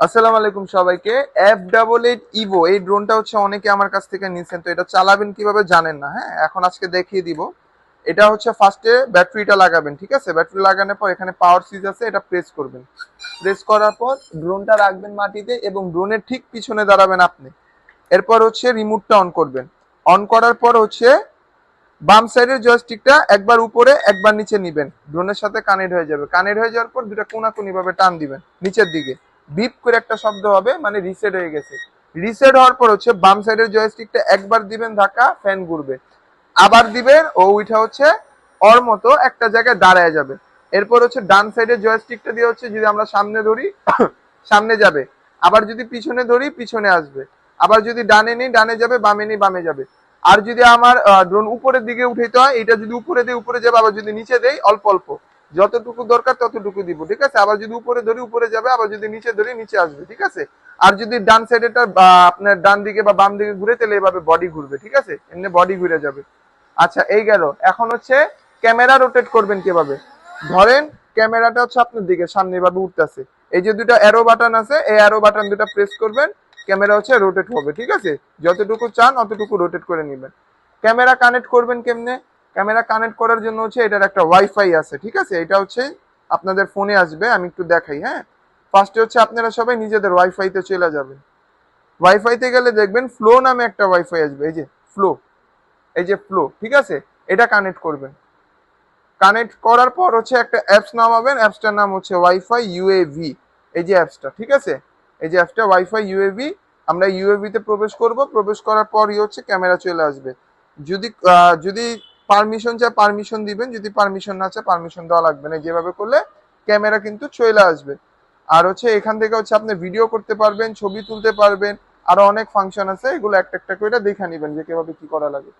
আসসালামু আলাইকুম সবাইকে। F88 ইভো এই ড্রোনটা হচ্ছে অনেকে আমার কাছ থেকে নিছেন, তো এটা চালাবেন কিভাবে জানেন না। হ্যাঁ, এখন আজকে দেখিয়ে দিব। এটা হচ্ছে ফার্স্টে ব্যাটারিটা লাগাবেন, ঠিক আছে? ব্যাটারি লাগানোর পর এখানে পাওয়ার সুইচ আছে, এটা প্রেস করবেন। প্রেস করার পর ড্রোনটা রাখবেন মাটিতে এবং ড্রোনের ঠিক পিছনে দাঁড়াবেন আপনি। এরপর হচ্ছে রিমোটটা অন করবেন। অন করার পর হচ্ছে বাম সাইডের জয়স্টিকটা একবার উপরে একবার নিচে নিবেন, ড্রোনের সাথে কানেক্ট হয়ে যাবে। কানেক্ট হয়ে যাওয়ার পর দুটা কোনাকুনি ভাবে টান দিবেন নিচের দিকে, বিপ করে একটা শব্দ হবে, মানে রিসেট হয়ে গেছে। রিসেট হওয়ার পর হচ্ছে বাম সাইডের জয়স্টিকটা একবার দিবেন ধাক্কা, ফ্যান ঘুরবে। আবার দিবেন, ও উইটা হচ্ছে ওর মতো একটা জায়গায় দাঁড়ায় যাবে। এরপর হচ্ছে ডান সাইডের জয়স্টিকটা দিয়ে হচ্ছে যদি আমরা সামনে ধরি সামনে যাবে, আবার যদি পিছনে ধরি পিছনে আসবে, আবার যদি ডানে নিই ডানে যাবে, বামে নিই বামে যাবে। আর যদি আমার ড্রোন উপরের দিকে উঠাইতে হয়, এটা যদি উপরে দেই উপরে যাবে, আবার যদি নিচে দেই অল্প অল্প, যতটুকু দরকার ততটুকু দিব, ঠিক আছে? আবার যদি উপরে ধরি উপরে যাবে, আবার যদি নিচে ধরি নিচে আসবে, ঠিক আছে? আর যদি ডান সাইডেটা আপনার ডান দিকে বা বাম দিকে ঘুরে, তাহলে এভাবে বডি ঘুরবে, ঠিক আছে? এমনি বডি ঘুরে যাবে। আচ্ছা, এই গেল। এখন হচ্ছে ক্যামেরা রোটেট করবেন কিভাবে। ধরেন ক্যামেরাটা হচ্ছে আপনার দিকে সামনে ভাবে উঠতেছে, এই যে দুটো অ্যারো বাটন আছে, এই অ্যারো বাটন দুটো প্রেস করবেন, ক্যামেরা হচ্ছে রোটেট হবে, ঠিক আছে? যতটুকু চান অতটুকু রোটেট করে নেবেন। ক্যামেরা কানেক্ট করবেন কেমনে? ক্যামেরা কানেক্ট করার জন্য হচ্ছে এটার একটা ওয়াইফাই আছে, ঠিক আছে? এটা হচ্ছে আপনাদের ফোনে আসবে, আমি একটু দেখাই। হ্যাঁ, ফার্স্টে হচ্ছে আপনারা সবাই নিজেদের ওয়াইফাইতে চলে যাবেন। ওয়াইফাইতে গেলে দেখবেন ফ্লো নামে একটা ওয়াইফাই আসবে, এই যে ফ্লো, এই যে ফ্লো, ঠিক আছে? এটা কানেক্ট করবেন। কানেক্ট করার পর হচ্ছে একটা অ্যাপস নামাবেন, অ্যাপসটার নাম হচ্ছে ওয়াইফাই ইউএভি। এই যে অ্যাপসটা, ঠিক আছে? এই যে অ্যাপসটা ওয়াইফাই ইউএভি। আমরা ইউএভি তে প্রবেশ করব, প্রবেশ করার পরই হচ্ছে ক্যামেরা চলে আসবে। যদি পারমিশন চায় পারমিশন দিবেন, যদি পারমিশন না চায় পারমিশন দেওয়া লাগবে না। যেভাবে করলে ক্যামেরা কিন্তু চলে আসবে। আর হচ্ছে এখান থেকে হচ্ছে আপনি ভিডিও করতে পারবেন, ছবি তুলতে পারবেন, আরো অনেক ফাংশন আছে, এগুলো একটা একটা করে দেখে নিবেন যে কিভাবে কি করা লাগে।